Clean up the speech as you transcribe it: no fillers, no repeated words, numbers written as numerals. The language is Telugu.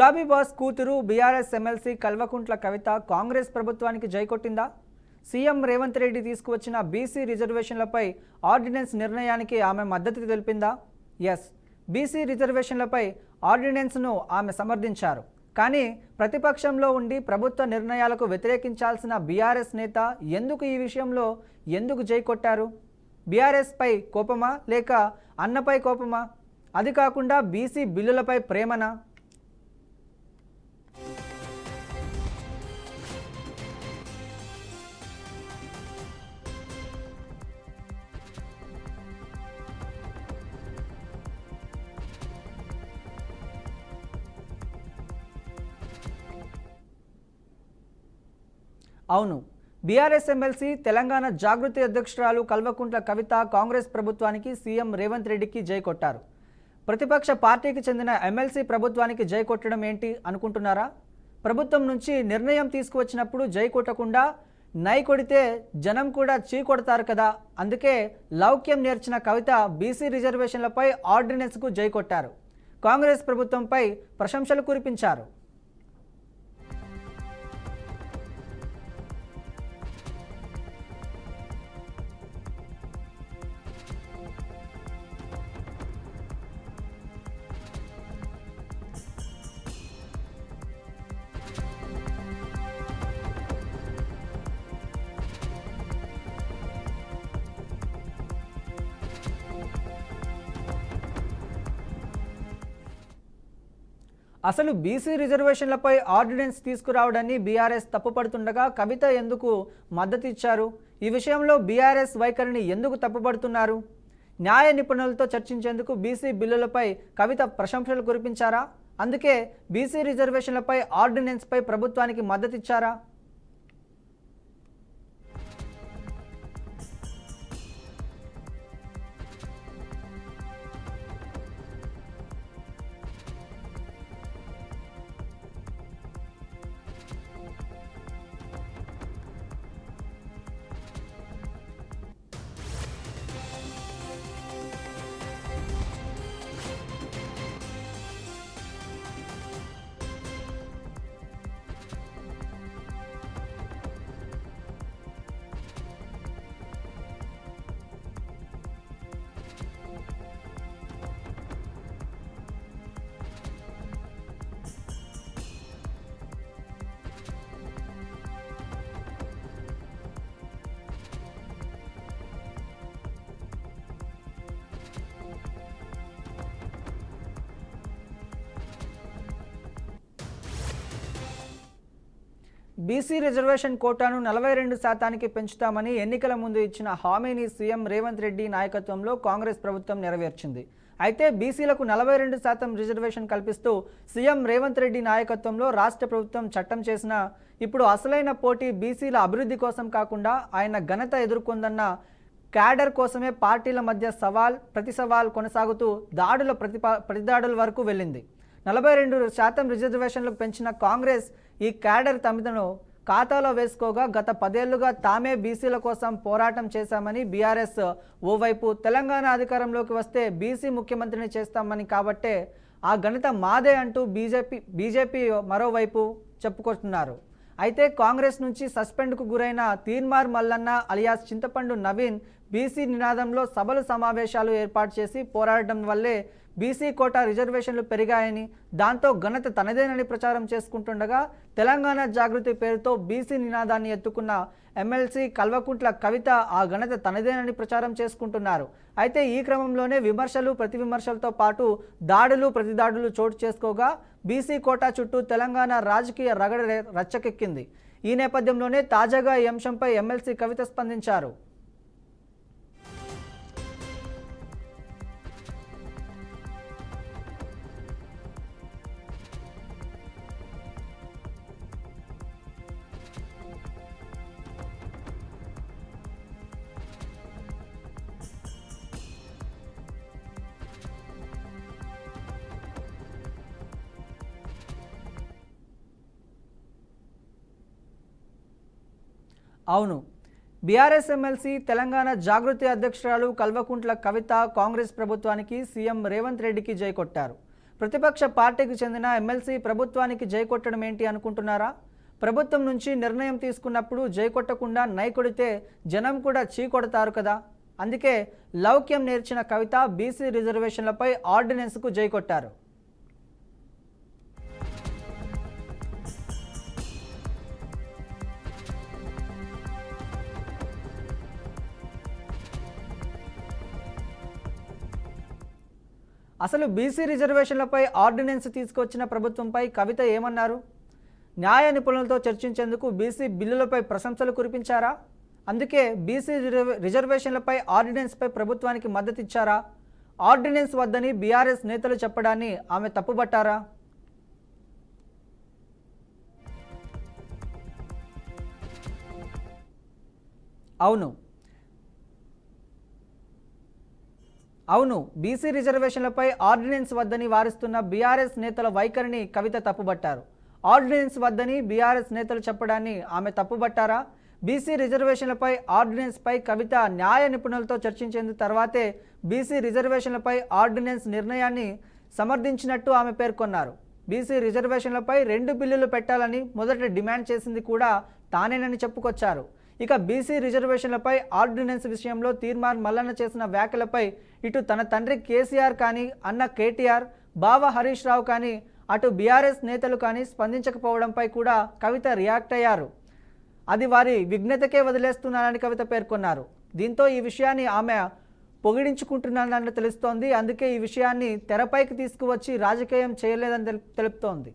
గులాబీ బాస్ కూతురు బీఆర్ఎస్ ఎమ్మెల్సీ కల్వకుంట్ల కవిత కాంగ్రెస్ ప్రభుత్వానికి జైకొట్టిందా? సీఎం రేవంత్ రెడ్డి తీసుకువచ్చిన బీసీ రిజర్వేషన్లపై ఆర్డినెన్స్ నిర్ణయానికి ఆమె మద్దతు తెలిపిందా? ఎస్, బీసీ రిజర్వేషన్లపై ఆర్డినెన్స్ను ఆమె సమర్థించారు. కానీ ప్రతిపక్షంలో ఉండి ప్రభుత్వ నిర్ణయాలకు వ్యతిరేకించాల్సిన బీఆర్ఎస్ నేత ఎందుకు ఈ విషయంలో జైకొట్టారు? బీఆర్ఎస్పై కోపమా లేక అన్నపై కోపమా? అది కాకుండా బీసీ బిల్లులపై ప్రేమనా? అవును, బీఆర్ఎస్ ఎమ్మెల్సీ తెలంగాణ జాగృతి అధ్యక్షురాలు కల్వకుంట్ల కవిత కాంగ్రెస్ ప్రభుత్వానికి సీఎం రేవంత్ రెడ్డికి జై కొట్టారు. ప్రతిపక్ష పార్టీకి చెందిన ఎమ్మెల్సీ ప్రభుత్వానికి జై కొట్టడం ఏంటి అనుకుంటున్నారా? ప్రభుత్వం నుంచి నిర్ణయం తీసుకువచ్చినప్పుడు జై కొట్టకుండా నై కొడితే జనం కూడా చీ కొడతారు కదా. అందుకే లౌక్యం నేర్చిన కవిత బీసీ రిజర్వేషన్లపై ఆర్డినెన్స్కు జై కొట్టారు. కాంగ్రెస్ ప్రభుత్వంపై ప్రశంసలు కురిపించారు. అసలు బీసీ రిజర్వేషన్లపై ఆర్డినెన్స్ తీసుకురావడాన్ని బీఆర్ఎస్ తప్పుపడుతుండగా కవిత ఎందుకు మద్దతు ఇచ్చారు? ఈ విషయంలో బీఆర్ఎస్ వైఖరిని ఎందుకు తప్పుపడుతున్నారు? న్యాయ నిపుణులతో చర్చించేందుకు బీసీ బిల్లులపై కవిత ప్రశంసలు కురిపించారా? అందుకే బీసీ రిజర్వేషన్లపై ఆర్డినెన్స్పై ప్రభుత్వానికి మద్దతు ఇచ్చారా? బీసీ రిజర్వేషన్ కోటాను 42% పెంచుతామని ఎన్నికల ముందు ఇచ్చిన హామీని సీఎం రేవంత్ రెడ్డి నాయకత్వంలో కాంగ్రెస్ ప్రభుత్వం నెరవేర్చింది. అయితే బీసీలకు 42% రిజర్వేషన్ కల్పిస్తూ సీఎం రేవంత్ రెడ్డి నాయకత్వంలో రాష్ట్ర ప్రభుత్వం చట్టం చేసినా ఇప్పుడు అసలైన పోటీ బీసీల అభివృద్ధి కోసం కాకుండా ఆయన ఘనత ఎదుర్కొందన్న క్యాడర్ కోసమే పార్టీల మధ్య ప్రతి సవాల్ కొనసాగుతూ ప్రతిదాడుల వరకు వెళ్ళింది. 42% రిజర్వేషన్లకు పెంచిన కాంగ్రెస్ ఈ క్యాడర్ తమిదను ఖాతాలో వేసుకోగా గత 10 ఏళ్లుగా తామే బీసీల కోసం పోరాటం చేశామని బీఆర్ఎస్ ఓవైపు, తెలంగాణ అధికారంలోకి వస్తే బీసీ ముఖ్యమంత్రిని చేస్తామని కాబట్టే ఆ ఘనత మాదే అంటూ బీజేపీ మరోవైపు చెప్పుకొస్తున్నారు. అయితే కాంగ్రెస్ నుంచి సస్పెండ్కు గురైన తీన్మార్ మల్లన్న అలియాస్ చింతపండు నవీన్ బీసీ నినాదంలో సభలు సమావేశాలు ఏర్పాటు చేసి పోరాడడం వల్లే బీసీ కోటా రిజర్వేషన్లు పెరిగాయని, దాంతో ఘనత తనదేనని ప్రచారం చేసుకుంటుండగా తెలంగాణ జాగృతి పేరుతో బీసీ నినాదాన్ని ఎత్తుకున్న ఎమ్మెల్సీ కల్వకుంట్ల కవిత ఆ ఘనత తనదేనని ప్రచారం చేసుకుంటున్నారు. అయితే ఈ క్రమంలోనే విమర్శలు ప్రతి విమర్శలతో పాటు ప్రతిదాడులు చోటు చేసుకోగా బీసీ కోటా చుట్టూ తెలంగాణ రాజకీయ రగడ రచ్చకెక్కింది. ఈ నేపథ్యంలోనే తాజాగా ఈ అంశంపై ఎమ్మెల్సీ కవిత స్పందించారు. అవును, బీఆర్ఎస్ ఎమ్మెల్సీ తెలంగాణ జాగృతి అధ్యక్షురాలు కల్వకుంట్ల కవిత కాంగ్రెస్ ప్రభుత్వానికి సీఎం రేవంత్ రెడ్డికి జై కొట్టారు. ప్రతిపక్ష పార్టీకి చెందిన ఎమ్మెల్సీ ప్రభుత్వానికి జై కొట్టడం ఏంటి అనుకుంటున్నారా? ప్రభుత్వం నుంచి నిర్ణయం తీసుకున్నప్పుడు జై కొట్టకుండా నై కొడితే జనం కూడా చీ కొడతారు కదా. అందుకే లౌక్యం నేర్చిన కవిత బీసీ రిజర్వేషన్లపై ఆర్డినెన్స్కు జై కొట్టారు. అసలు బీసీ రిజర్వేషన్లపై ఆర్డినెన్స్ తీసుకొచ్చిన ప్రభుత్వంపై కవిత ఏమన్నారు? న్యాయ నిపుణులతో చర్చించేందుకు బీసీ బిల్లులపై ప్రశంసలు కురిపించారా? అందుకే బీసీ రిజర్వేషన్లపై ఆర్డినెన్స్పై ప్రభుత్వానికి మద్దతు ఇచ్చారా? ఆర్డినెన్స్ వద్దని బీఆర్ఎస్ నేతలు చెప్పడాన్ని ఆమె తప్పుబట్టారా? అవును, బీసీ రిజర్వేషన్లపై ఆర్డినెన్స్ వద్దని వారిస్తున్న బీఆర్ఎస్ నేతల వైఖరిని కవిత తప్పుబట్టారు. ఆర్డినెన్స్ వద్దని బీఆర్ఎస్ నేతలు చెప్పడాన్ని ఆమె తప్పుబట్టారా? బీసీ రిజర్వేషన్లపై ఆర్డినెన్స్పై కవిత న్యాయ నిపుణులతో చర్చించేందుకు తర్వాతే బీసీ రిజర్వేషన్లపై ఆర్డినెన్స్ నిర్ణయాన్ని సమర్థించినట్టు ఆమె పేర్కొన్నారు. బీసీ రిజర్వేషన్లపై 2 బిల్లులు పెట్టాలని మొదట డిమాండ్ చేసింది కూడా తానేనని చెప్పుకొచ్చారు. ఇక బీసీ రిజర్వేషన్లపై ఆర్డినెన్స్ విషయంలో తీర్మాన్ మల్లన్న చేసిన వ్యాఖ్యలపై ఇటు తన తండ్రి కేసీఆర్ కానీ, అన్న కేటీఆర్, బావ హరీష్ రావు కానీ, అటు బీఆర్ఎస్ నేతలు కానీ స్పందించకపోవడంపై కూడా కవిత రియాక్ట్ అయ్యారు. అది వారి విఘ్నతకే వదిలేస్తున్నానని కవిత పేర్కొన్నారు. దీంతో ఈ విషయాన్ని ఆమె పొగిడించుకుంటున్నానని తెలుస్తోంది. అందుకే ఈ విషయాన్ని తెరపైకి తీసుకువచ్చి రాజకీయం చేయలేదని తెలుపుతోంది.